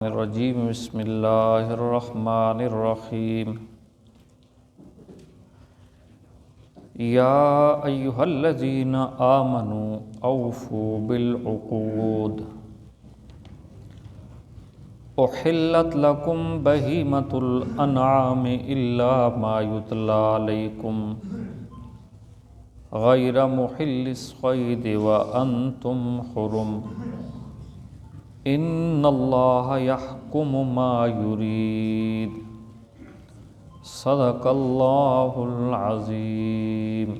الرجیم بسم اللہ الرحمن الرحیم یا ایہا الذین آمنوا اوفوا بالعقود احلت لکم بہیمۃ الانعام الا ما یتلی علیکم غیر محل الصید وانتم حرم ان اللہ یحکم ما یرید صدق اللہ العظیم۔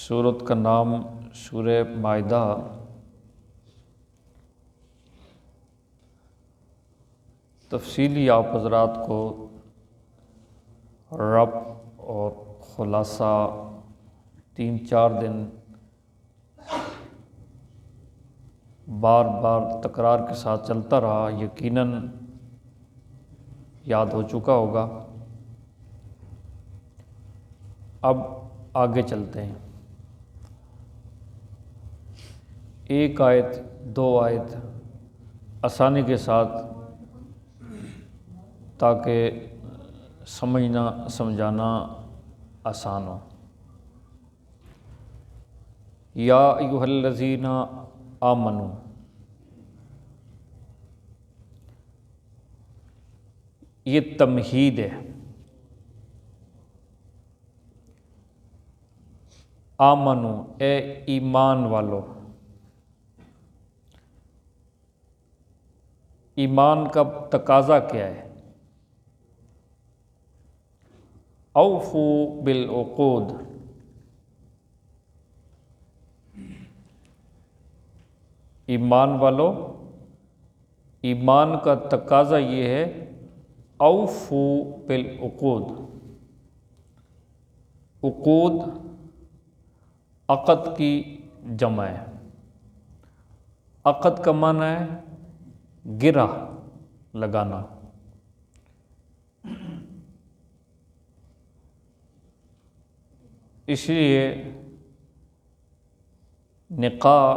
سورت کا نام سورہ مائدہ تفصیلی آپ حضرات کو ربط اور خلاصہ 3-4 دن بار بار تکرار کے ساتھ چلتا رہا، یقیناً یاد ہو چکا ہوگا۔ اب آگے چلتے ہیں، ایک آیت 2 آیت آسانی کے ساتھ، تاکہ سمجھنا سمجھانا آسان ہو۔ یا ایھا الذین آمنوا، یہ تمہید ہے۔ آمنو اے ایمان والو، ایمان کا تقاضا کیا ہے؟ اوفو بالعقود، ایمان والو، ایمان کا تقاضا یہ ہے اوفو بالعقود۔ عقود عقد کی جمع ہے۔ عقد کا معنی ہے گرہ لگانا۔ اس لیے نکاح،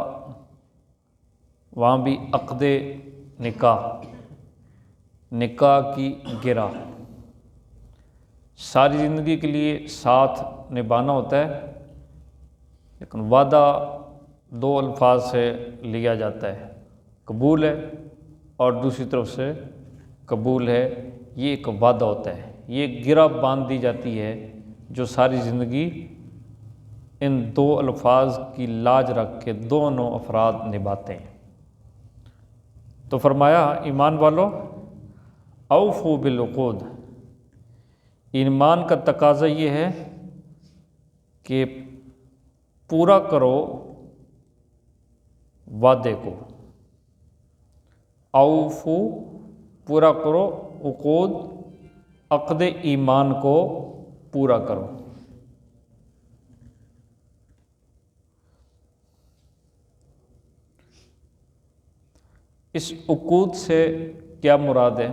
وہاں بھی عقد نکاح، نکاح کی گرہ ساری زندگی کے لیے ساتھ نبھانا ہوتا ہے، لیکن وعدہ 2 الفاظ سے لیا جاتا ہے، قبول ہے اور دوسری طرف سے قبول ہے۔ یہ ایک وعدہ ہوتا ہے، یہ گرہ باندھ دی جاتی ہے جو ساری زندگی ان 2 الفاظ کی لاج رکھ کے دونوں افراد نبھاتے ہیں۔ تو فرمایا ایمان والو اوفو بالعقود، ایمان کا تقاضا یہ ہے کہ پورا کرو وعدے کو۔ اوفو پورا کرو، عقود عقد ایمان کو پورا کرو۔ اس عقود سے کیا مراد ہے؟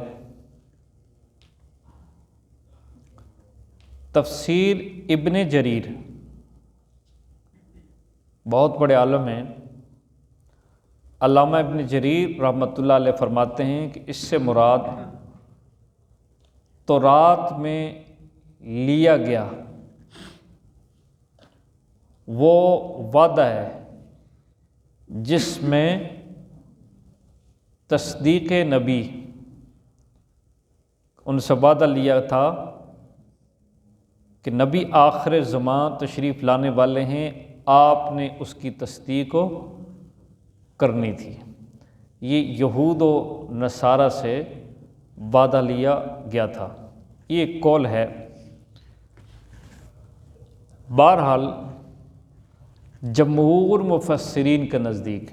تفسیر ابن جریر بہت بڑے عالم ہیں، علامہ ابن جریر رحمۃ اللہ علیہ فرماتے ہیں کہ اس سے مراد تورات میں لیا گیا وہ وعدہ ہے جس میں تصدیق نبی، ان سے وعدہ لیا تھا کہ نبی آخر زمان تشریف لانے والے ہیں، آپ نے اس کی تصدیق کرنی تھی۔ یہ یہود و نصارہ سے وعدہ لیا گیا تھا، یہ ایک قول ہے۔ بہرحال جمہور مفسرین کے نزدیک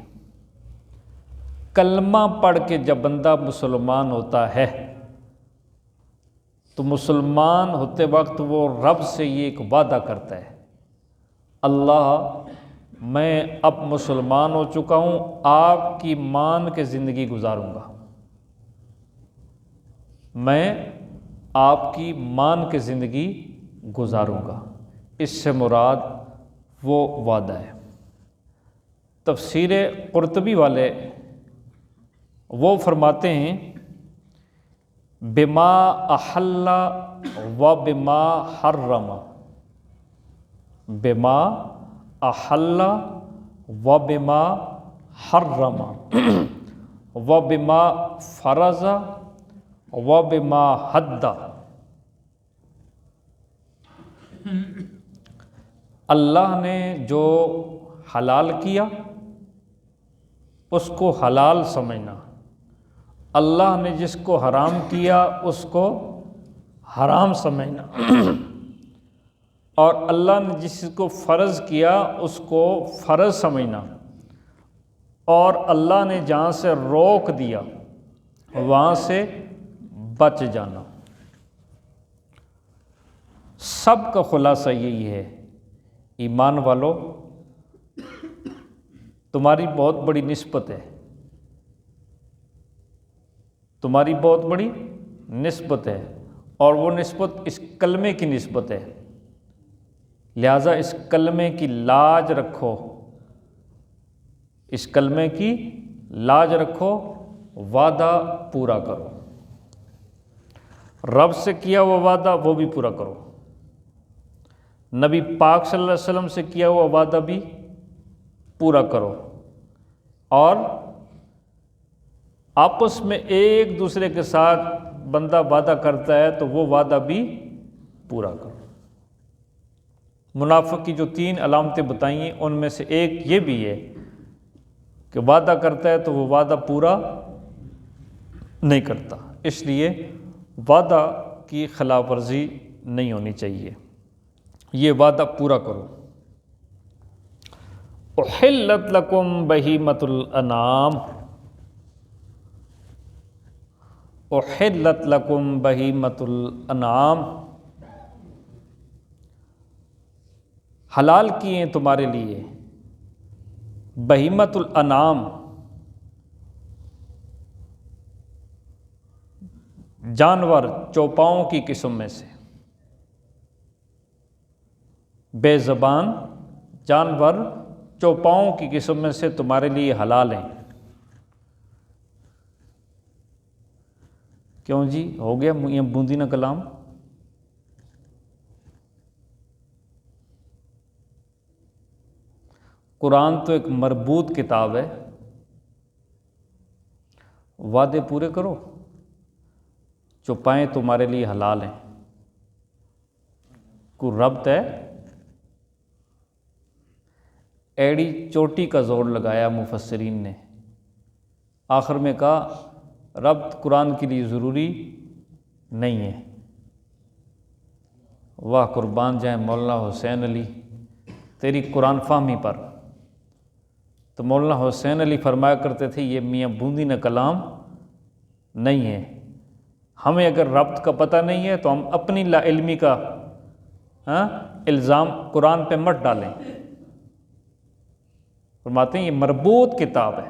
کلمہ پڑھ کے جب بندہ مسلمان ہوتا ہے تو مسلمان ہوتے وقت وہ رب سے یہ ایک وعدہ کرتا ہے، اللہ میں اب مسلمان ہو چکا ہوں، آپ کی مان کے زندگی گزاروں گا، میں آپ کی مان کے زندگی گزاروں گا۔ اس سے مراد وہ وعدہ ہے۔ تفسیر قرطبی والے وہ فرماتے ہیں بما احل و بما حرم، بما احل و بما حرم و بما فرض و بما حد۔ اللہ نے جو حلال کیا اس کو حلال سمجھنا، اللہ نے جس کو حرام کیا اس کو حرام سمجھنا، اور اللہ نے جس کو فرض کیا اس کو فرض سمجھنا، اور اللہ نے جہاں سے روک دیا وہاں سے بچ جانا۔ سب کا خلاصہ یہی ہے، ایمان والو تمہاری بہت بڑی نسبت ہے، تمہاری بہت بڑی نسبت ہے، اور وہ نسبت اس کلمے کی نسبت ہے، لہٰذا اس کلمے کی لاج رکھو، اس کلمے کی لاج رکھو، وعدہ پورا کرو، رب سے کیا ہوا وعدہ وہ بھی پورا کرو، نبی پاک صلی اللہ علیہ وسلم سے کیا ہوا وعدہ بھی پورا کرو، اور آپس میں ایک دوسرے کے ساتھ بندہ وعدہ کرتا ہے تو وہ وعدہ بھی پورا کرو۔ منافق کی جو 3 علامتیں بتائی ہیں ان میں سے ایک یہ بھی ہے کہ وعدہ کرتا ہے تو وہ وعدہ پورا نہیں کرتا، اس لیے وعدہ کی خلاف ورزی نہیں ہونی چاہیے، یہ وعدہ پورا کرو۔ احلت لکم بہیمۃ الانعام، احلت لکم بہیمۃ الانعام، حلال کیے ہیں تمہارے لیے بہیمۃ الانعام، جانور چوپاؤں کی قسم میں سے، بے زبان جانور چوپاؤں کی قسم میں سے تمہارے لیے حلال ہیں۔ کیوں جی ہو گیا یہ بوندی نہ کلام؟ قرآن تو ایک مربوط کتاب ہے، وعدے پورے کرو، چوپائیں تمہارے لیے حلال ہیں، کوئی ربط ہے؟ ایڑی چوٹی کا زور لگایا مفسرین نے، آخر میں کہا ربط قرآن کے لیے ضروری نہیں ہے۔ واہ قربان جائیں مولانا حسین علی تیری قرآن فہمی پر۔ تو مولانا حسین علی فرمایا کرتے تھے یہ میاں بوندی نہ کلام نہیں ہے، ہمیں اگر ربط کا پتہ نہیں ہے تو ہم اپنی لا علمی کا الزام قرآن پہ مت ڈالیں۔ فرماتے ہیں یہ مربوط کتاب ہے۔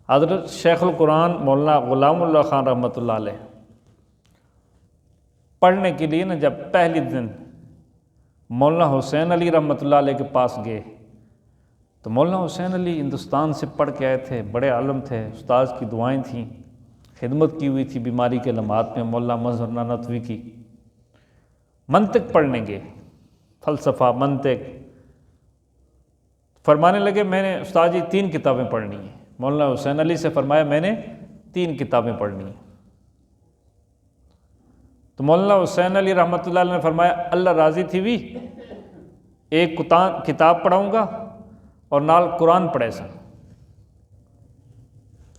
حضرت شیخ القرآن مولانا غلام اللہ خان رحمۃ اللہ علیہ پڑھنے کے لیے جب پہلی دن مولانا حسین علی رحمۃ اللہ علیہ کے پاس گئے تو مولانا حسین علی ہندوستان سے پڑھ کے آئے تھے، بڑے عالم تھے، استاذ کی دعائیں تھیں، خدمت کی ہوئی تھی بیماری کے لمحات میں مولانا مظہر نانوتوی کی۔ منطق پڑھنے گئے، فلسفہ منطق، فرمانے لگے میں نے استاد جی 3 کتابیں پڑھنی ہیں۔ مولانا حسین علی سے فرمایا میں نے 3 کتابیں پڑھنی ہیں۔ تو مولانا حسین علی رحمۃ اللہ علیہ نے فرمایا اللہ راضی تھی بھی ایک کتاب پڑھاؤں گا اور نال قرآن پڑھے سا،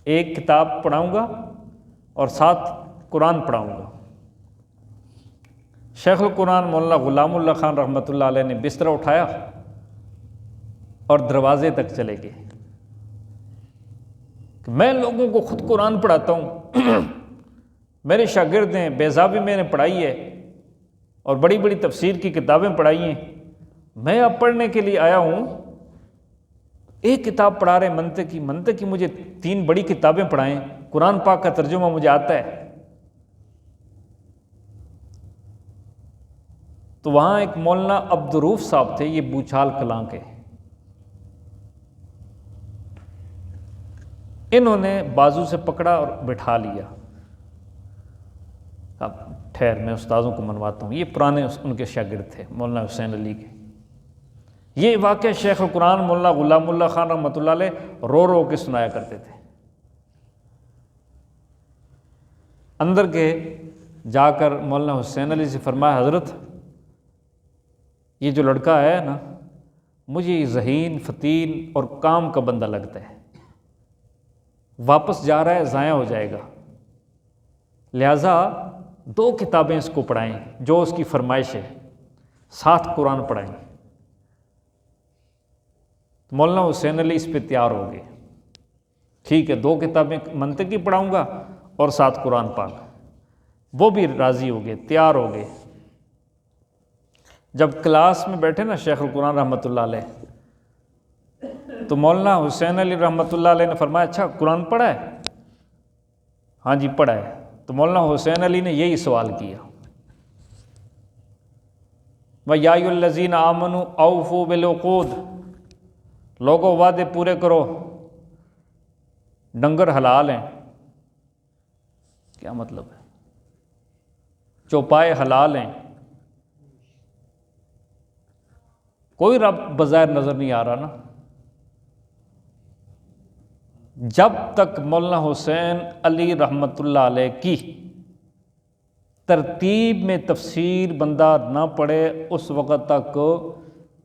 ایک کتاب پڑھاؤں گا اور ساتھ قرآن پڑھاؤں گا۔ شیخ القرآن مولانا غلام اللہ خان رحمۃ اللہ علیہ نے بستر اٹھایا اور دروازے تک چلے گئے کہ میں لوگوں کو خود قرآن پڑھاتا ہوں، میرے شاگرد ہیں، بیضابی میں نے پڑھائی ہے اور بڑی بڑی تفسیر کی کتابیں پڑھائی ہیں، میں اب پڑھنے کے لیے آیا ہوں، ایک کتاب پڑھا رہے منطق کی مجھے 3 بڑی کتابیں پڑھائیں، قرآن پاک کا ترجمہ مجھے آتا ہے۔ تو وہاں ایک مولانا عبدالروف صاحب تھے، یہ بوچھال کلاں کے، انہوں نے بازو سے پکڑا اور بٹھا لیا، اب ٹھہر میں استاذوں کو منواتا ہوں۔ یہ پرانے ان کے شاگرد تھے مولانا حسین علی کے۔ یہ واقعہ شیخ القرآن مولانا غلام اللہ خان رحمۃ اللہ علیہ رو رو کے سنایا کرتے تھے۔ اندر کے جا کر مولانا حسین علی سے فرمایا، حضرت یہ جو لڑکا ہے نا، مجھے یہ ذہین فتین اور کام کا بندہ لگتا ہے، واپس جا رہا ہے ضائع ہو جائے گا، لہٰذا 2 کتابیں اس کو پڑھائیں جو اس کی فرمائش ہے، ساتھ قرآن پڑھائیں۔ مولانا حسین علی اس پہ تیار ہو گئے، ٹھیک ہے 2 کتابیں منطقی پڑھاؤں گا اور ساتھ قرآن پاک۔ وہ بھی راضی ہو گئے، تیار ہو گئے۔ جب کلاس میں بیٹھے نا شیخ القرآن رحمۃ اللہ علیہ، تو مولانا حسین علی رحمۃ اللہ علیہ نے فرمایا، اچھا قرآن پڑھا ہے؟ ہاں جی پڑھا ہے۔ تو مولانا حسین علی نے یہی سوال کیا، وَيَا أَيُّهَا الَّذِينَ آمَنُوا أَوْفُوا بِالْعُقُودِ، لوگوں وعدے پورے کرو۔ ڈنگر حلال ہیں، کیا مطلب ہے؟ چوپائے حلال ہیں، کوئی رب بظاہر نظر نہیں آ رہا نا۔ جب تک مولانا حسین علی رحمۃ اللہ علیہ کی ترتیب میں تفسیر بندہ نہ پڑھے، اس وقت تک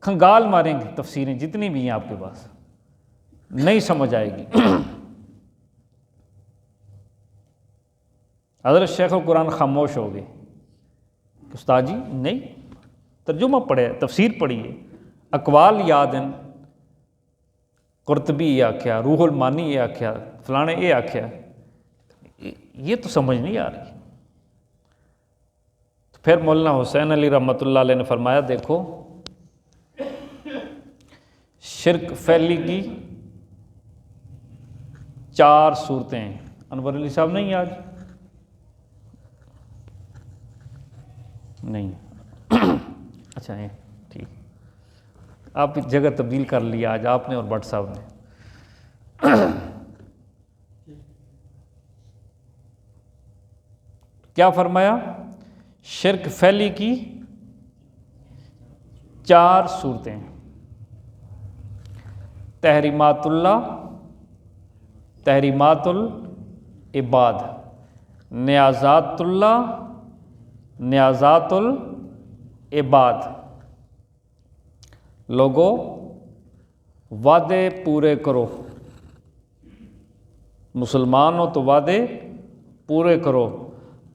کھنگال ماریں گے تفسیریں جتنی بھی ہیں آپ کے پاس، نہیں سمجھ آئے گی۔ حضرت شیخ القرآن خاموش ہو گئے، استاد جی نہیں، ترجمہ پڑھے، تفسیر پڑھیے، اقوال یاد ہیں، قرطبی یہ آکھیا، روح المانی یہ آکھیا، فلانے یہ آکھیا، یہ تو سمجھ نہیں آ رہی۔ تو پھر مولانا حسین علی رحمۃ اللہ علیہ نے فرمایا، دیکھو شرک پھیلی کی 4 صورتیں ہیں۔ انور علی صاحب نہیں آج؟ نہیں اچھا ہے، ٹھیک، آپ جگہ تبدیل کر لیا آج آپ نے اور بٹ صاحب نے۔ کیا فرمایا؟ شرک پھیلی کی 4 صورتیں، تحریمات اللہ، تحریمات العباد، نیازات اللہ، نیازات العباد۔ لوگوں وعدے پورے کرو، مسلمان ہو تو وعدے پورے کرو۔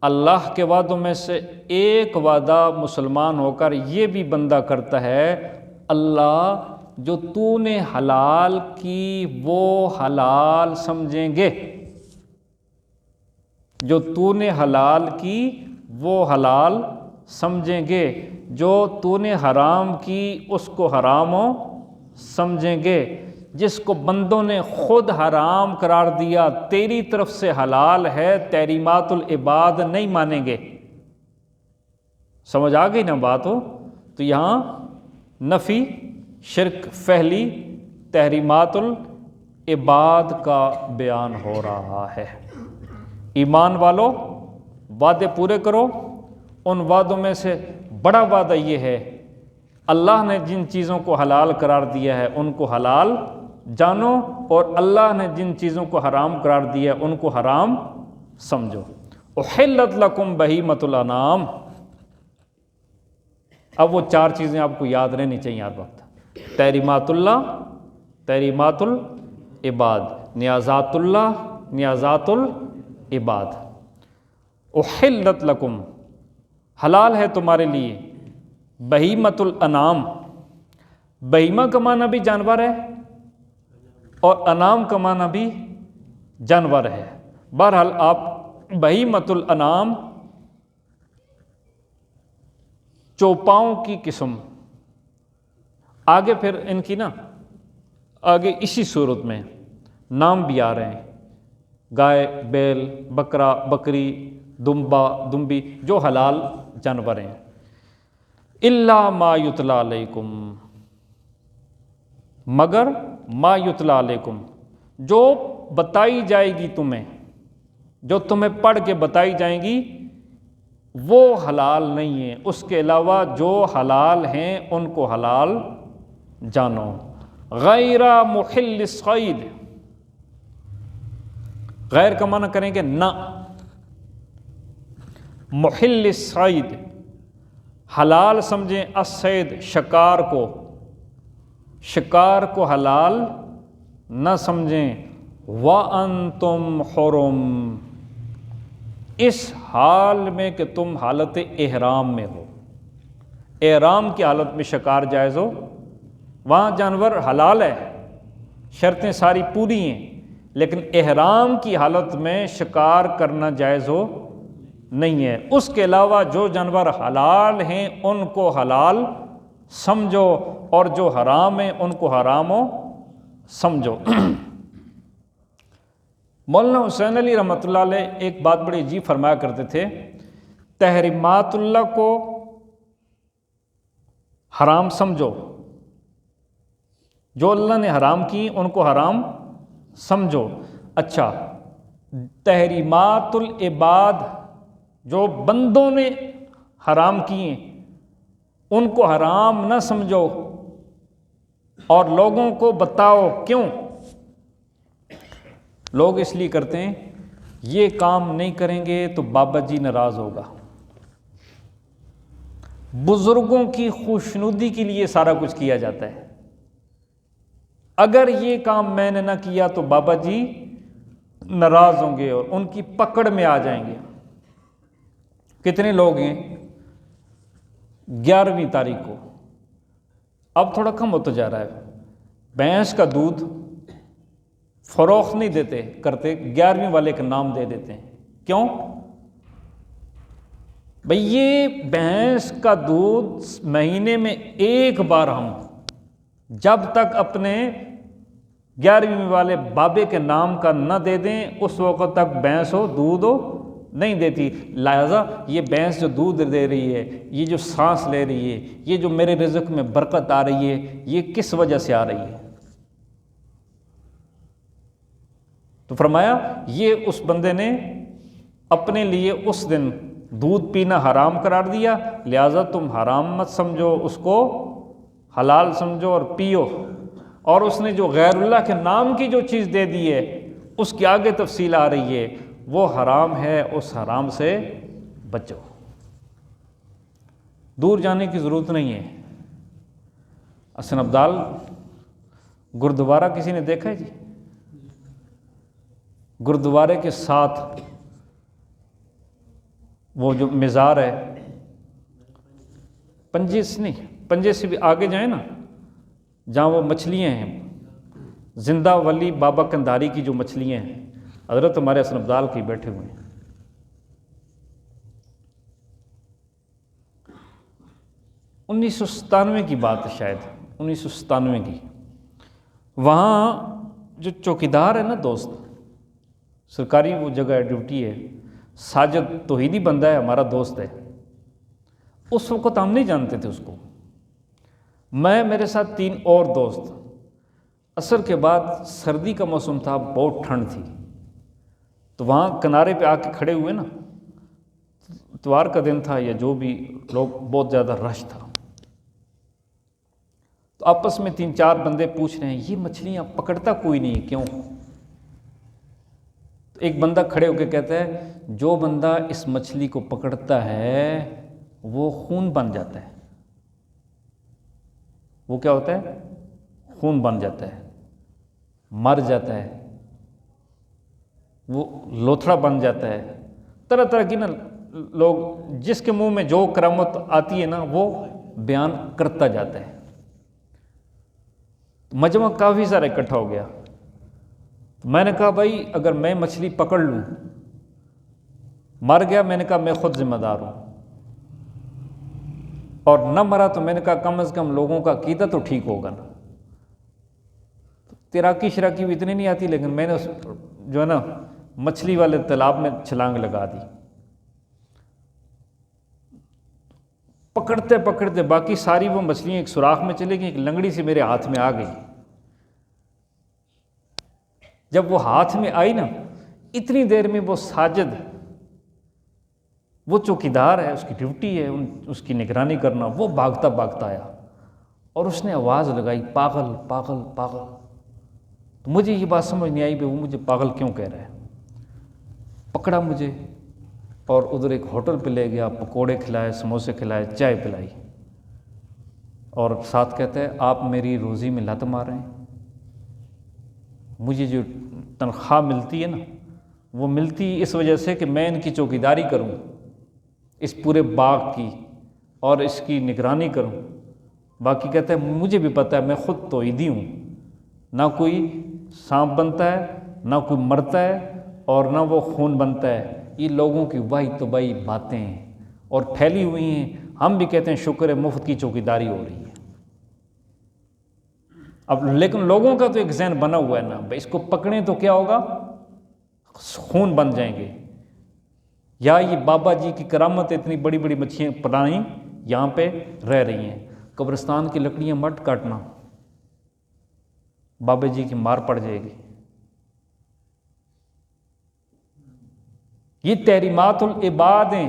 اللہ کے وعدوں میں سے ایک وعدہ مسلمان ہو کر یہ بھی بندہ کرتا ہے، اللہ جو تو نے حلال کی وہ حلال سمجھیں گے، جو تو نے حلال کی وہ حلال سمجھیں گے، جو تو نے حرام کی اس کو حرام سمجھیں گے، جس کو بندوں نے خود حرام قرار دیا تیری طرف سے حلال ہے، تحریمات العباد نہیں مانیں گے۔ سمجھ آ گئی نا بات ہو؟ تو یہاں نفی شرک پھیلی، تحریمات العباد کا بیان ہو رہا ہے۔ ایمان والو وعدے پورے کرو، ان وعدوں میں سے بڑا وعدہ یہ ہے، اللہ نے جن چیزوں کو حلال قرار دیا ہے ان کو حلال جانو، اور اللہ نے جن چیزوں کو حرام قرار دیا ہے ان کو حرام سمجھو۔ احلت لکم بہیمۃ الانعام۔ اب وہ 4 چیزیں آپ کو یاد رہنی چاہیے ہر وقت، تحریمات اللہ، تحریمات العباد، نیازات اللہ، نیازات العباد۔ احلت لکم، حلال ہے تمہارے لیے، بہیمۃ الانعام، بہیمہ کا معنی بھی جانور ہے اور انعام کا معنی بھی جانور ہے۔ بہرحال آپ بہیمۃ الانعام چوپاؤں کی قسم، آگے پھر ان کی نا آگے اسی صورت میں نام بھی آ رہے ہیں، گائے، بیل، بکرا، بکری، دمبا، دمبی، جو حلال جانور ہیں۔ الا ما یتلی علیکم، مگر ما یتلی علیکم، جو بتائی جائے گی تمہیں، جو تمہیں پڑھ کے بتائی جائیں گی وہ حلال نہیں ہے، اس کے علاوہ جو حلال ہیں ان کو حلال جانو۔ غیر محل الصید، غیر کا معنی کریں گے نہ، محل الصید حلال سمجھیں الصید شکار کو، شکار کو حلال نہ سمجھیں۔ وَأَنْتُمْ حُرُمٌ، اس حال میں کہ تم حالت احرام میں ہو، احرام کی حالت میں شکار جائز ہو، وہاں جانور حلال ہے، شرطیں ساری پوری ہیں، لیکن احرام کی حالت میں شکار کرنا جائز ہو نہیں ہے۔ اس کے علاوہ جو جانور حلال ہیں ان کو حلال سمجھو، اور جو حرام ہیں ان کو حرام ہو سمجھو۔ مولانا حسین علی رحمۃ اللہ علیہ ایک بات بڑی عجیب فرمایا کرتے تھے، تحریمات اللہ کو حرام سمجھو، جو اللہ نے حرام کی ان کو حرام سمجھو۔ اچھا، تحریمات العباد جو بندوں نے حرام کیے ان کو حرام نہ سمجھو، اور لوگوں کو بتاؤ کیوں۔ لوگ اس لیے کرتے ہیں یہ کام نہیں کریں گے تو بابا جی ناراض ہوگا، بزرگوں کی خوشنودی کے لیے سارا کچھ کیا جاتا ہے، اگر یہ کام میں نے نہ کیا تو بابا جی ناراض ہوں گے اور ان کی پکڑ میں آ جائیں گے۔ کتنے لوگ ہیں 11ویں تاریخ کو، اب تھوڑا کم ہوتا جا رہا ہے، بھینس کا دودھ فروخت نہیں دیتے کرتے، 11ویں والے کا نام دے دیتے ہیں، کیوں؟ بھئی یہ بھینس کا دودھ مہینے میں ایک بار ہم جب تک اپنے 11ویں والے بابے کے نام کا نہ دے دیں اس وقت تک بھینس ہو دودھ ہو نہیں دیتی، لہذا یہ بھینس جو دودھ دے رہی ہے، یہ جو سانس لے رہی ہے، یہ جو میرے رزق میں برکت آ رہی ہے، یہ کس وجہ سے آ رہی ہے؟ تو فرمایا یہ اس بندے نے اپنے لیے اس دن دودھ پینا حرام قرار دیا، لہذا تم حرام مت سمجھو، اس کو حلال سمجھو اور پیو۔ اور اس نے جو غیر اللہ کے نام کی جو چیز دے دی ہے اس کی آگے تفصیل آ رہی ہے، وہ حرام ہے، اس حرام سے بچو، دور جانے کی ضرورت نہیں ہے۔ حسن ابدال گردوارہ کسی نے دیکھا ہے جی؟ گردوارے کے ساتھ وہ جو مزار ہے، پنجے سے نہیں، پنجے سے بھی آگے جائیں نا، جہاں وہ مچھلیاں ہیں، زندہ ولی بابا کندھاری کی جو مچھلیاں ہیں، حضرت ہمارے حسن ابدال کی بیٹھے ہوئے ہیں۔ 1997 کی بات ہے، شاید 1997 کی، وہاں جو چوکیدار ہے نا دوست، سرکاری وہ جگہ ہے، ڈیوٹی ہے، ساجد توحیدی بندہ ہے، ہمارا دوست ہے، اس وقت ہم نہیں جانتے تھے اس کو، میں میرے ساتھ 3 اور دوست، عصر کے بعد سردی کا موسم تھا، بہت ٹھنڈ تھی، تو وہاں کنارے پہ آ کے کھڑے ہوئے نا، اتوار کا دن تھا یا جو بھی، لوگ بہت زیادہ رش تھا، تو آپس میں 3-4 بندے پوچھ رہے ہیں یہ مچھلیاں پکڑتا کوئی نہیں کیوں؟ تو ایک بندہ کھڑے ہو کے کہتا ہے جو بندہ اس مچھلی کو پکڑتا ہے وہ خون بن جاتا ہے۔ وہ کیا ہوتا ہے؟ خون بن جاتا ہے، مر جاتا ہے، وہ لوتھڑا بن جاتا ہے، طرح طرح کی نا لوگ جس کے منہ میں جو کرامت آتی ہے نا وہ بیان کرتا جاتا ہے۔ مجمع کافی سارا اکٹھا ہو گیا، میں نے کہا بھائی اگر میں مچھلی پکڑ لوں مر گیا، میں نے کہا میں خود ذمہ دار ہوں، اور نہ مرا تو میں نے کہا کم از کم لوگوں کا عقیدہ تو ٹھیک ہوگا نا. تیراکی شراکی بھی اتنی نہیں آتی، لیکن میں نے اس جو ہے نا مچھلی والے تالاب میں چھلانگ لگا دی. پکڑتے پکڑتے باقی ساری وہ مچھلیاں ایک سوراخ میں چلے گئی، ایک لنگڑی سی میرے ہاتھ میں آ گئی. جب وہ ہاتھ میں آئی نا، اتنی دیر میں وہ ساجد، وہ چوکیدار ہے، اس کی ڈیوٹی ہے اس کی نگرانی کرنا، وہ بھاگتا بھاگتا آیا اور اس نے آواز لگائی پاگل پاگل پاگل. تو مجھے یہ بات سمجھ نہیں آئی کہ وہ مجھے پاگل کیوں کہہ رہا ہے. پکڑا مجھے اور ادھر ایک ہوٹل پہ لے گیا، پکوڑے کھلائے، سموسے کھلائے، چائے پلائی، اور ساتھ کہتا ہے آپ میری روزی میں لت مار رہے ہیں. مجھے جو تنخواہ ملتی ہے نا، وہ ملتی اس وجہ سے کہ میں ان کی چوکیداری کروں، اس پورے باغ کی، اور اس کی نگرانی کروں. باقی کہتا ہے مجھے بھی پتہ ہے میں خود توحیدی ہوں، نہ کوئی سانپ بنتا ہے، نہ کوئی مرتا ہے، اور نہ وہ خون بنتا ہے. یہ لوگوں کی واہی تباہی باتیں ہیں اور پھیلی ہوئی ہیں. ہم بھی کہتے ہیں شکر ہے مفت کی چوکیداری ہو رہی ہے. اب لیکن لوگوں کا تو ایک ذہن بنا ہوا ہے نا، بھائی اس کو پکڑیں تو کیا ہوگا، خون بن جائیں گے. یا یہ بابا جی کی کرامت، اتنی بڑی بڑی مچھلیاں پرانی یہاں پہ رہ رہی ہیں. قبرستان کی لکڑیاں مت کاٹنا، بابا جی کی مار پڑ جائے گی. یہ تحریمات العباد ہیں،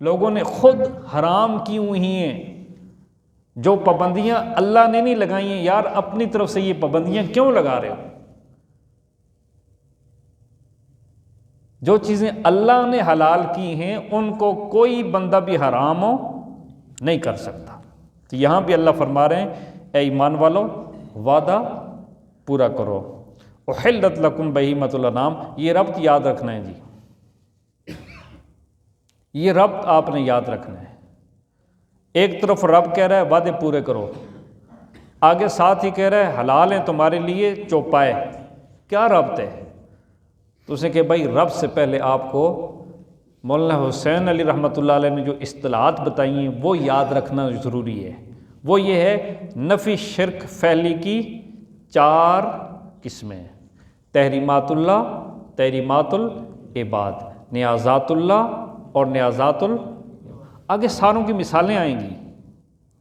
لوگوں نے خود حرام کی ہوئی ہیں. جو پابندیاں اللہ نے نہیں لگائی ہیں، یار اپنی طرف سے یہ پابندیاں کیوں لگا رہے ہو؟ جو چیزیں اللہ نے حلال کی ہیں ان کو کوئی بندہ بھی حرام نہیں کر سکتا. تو یہاں بھی اللہ فرما رہے ہیں اے ایمان والو وعدہ پورا کرو. احلت لکم بہیمۃ الانعام، یہ ربط یاد رکھنا ہے جی، یہ ربط آپ نے یاد رکھنا ہے. ایک طرف رب کہہ رہا ہے وعدے پورے کرو، آگے ساتھ ہی کہہ رہا ہے حلال ہیں تمہارے لیے چوپائے. کیا ربط ہے؟ تو اسے کہ بھائی رب سے پہلے آپ کو مولانا حسین علی رحمۃ اللہ علیہ نے جو اصطلاحات بتائی ہیں وہ یاد رکھنا ضروری ہے. وہ یہ ہے نفی شرک پھیلی کی 4 قسمیں: تحریمات اللہ، تحریمات العباد، نیازات اللہ اور نیازات آگے ساروں کی مثالیں آئیں گی.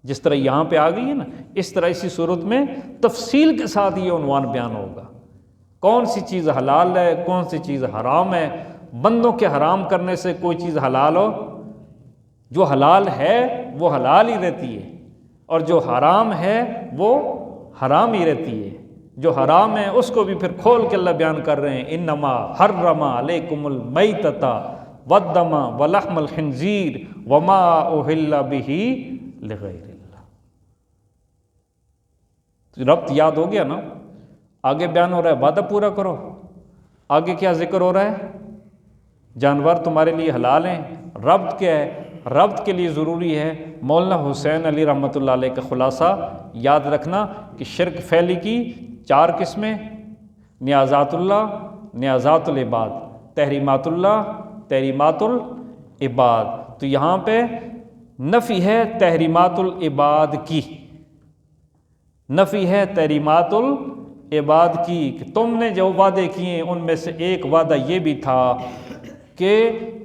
جس طرح یہاں پہ آ گئی ہے نا، اس طرح اسی صورت میں تفصیل کے ساتھ یہ عنوان بیان ہوگا. کون سی چیز حلال ہے، کون سی چیز حرام ہے. بندوں کے حرام کرنے سے کوئی چیز حلال ہو، جو حلال ہے وہ حلال ہی رہتی ہے، اور جو حرام ہے وہ حرام ہی رہتی ہے. جو حرام ہے اس کو بھی پھر کھول کے اللہ بیان کر رہے ہیں انما حرم علیکم المیتۃ والدم ولحم الخنزیر وما اہل بہ لغیر اللہ. ربط یاد ہو گیا نا. آگے بیان ہو رہا ہے وعدہ پورا کرو، آگے کیا ذکر ہو رہا ہے؟ جانور تمہارے لیے حلال ہیں. ربط کیا ہے؟ ربط کے لیے ضروری ہے مولانا حسین علی رحمۃ اللہ علیہ کا خلاصہ یاد رکھنا کہ شرک پھیلی کی 4 قسمیں: نیازات اللہ، نیازات العباد، تحریمات اللہ، تحریمات العباد. تو یہاں پہ نفی ہے تحریمات العباد کی، نفی ہے تحریمات العباد کی کہ تم نے جو وعدے کیے ان میں سے ایک وعدہ یہ بھی تھا کہ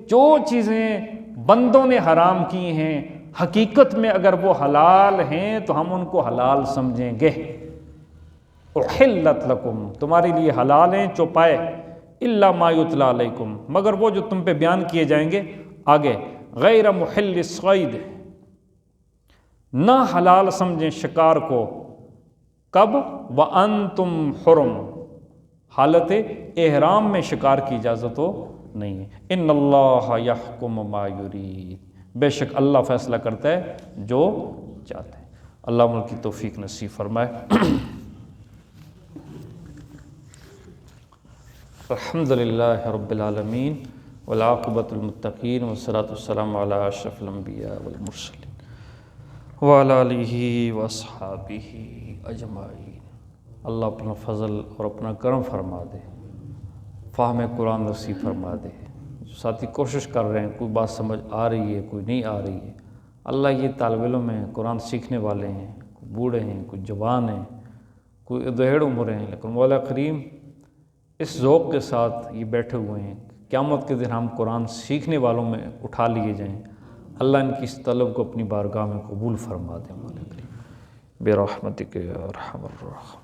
جو چیزیں بندوں نے حرام کی ہیں حقیقت میں اگر وہ حلال ہیں تو ہم ان کو حلال سمجھیں گے. احلت لکم، تمہارے لیے حلال ہیں چوپائے، الا ما یتلی علیکم، مگر وہ جو تم پہ بیان کیے جائیں گے آگے. غیر محل الصید، نہ حلال سمجھیں شکار کو. کب؟ وانتم حرم، حالت احرام میں شکار کی اجازت ہو نہیں ہے. ان اللہ یحکم ما یرید، بے شک اللہ فیصلہ کرتا ہے جو چاہتے ہیں. اللہ ملک کی توفیق نصیب فرمائے. الحمد للہ رب العالمین والعاقبۃ للمتقین والصلاۃ والسلام علی اشرف الانبیاء والمرسلین وعلی آلہ واصحابہ اجمعین. اللہ اپنا فضل اور اپنا کرم فرما دے، فہم قرآن نصیب فرما دے. جو ساتھی کوشش کر رہے ہیں، کوئی بات سمجھ آ رہی ہے، کوئی نہیں آ رہی ہے، اللہ یہ طالب علم ہیں، قرآن سیکھنے والے ہیں، کوئی بوڑھے ہیں، کوئی جوان ہیں، کوئی دہیڑ عمر ہیں، لیکن مولا کریم اس ذوق کے ساتھ یہ بیٹھے ہوئے ہیں، قیامت کے دن ہم قرآن سیکھنے والوں میں اٹھا لیے جائیں۔ اللہ ان کی اس طلب کو اپنی بارگاہ میں قبول فرما دے مولا کریم، برحمتک یا ارحم الراحمین۔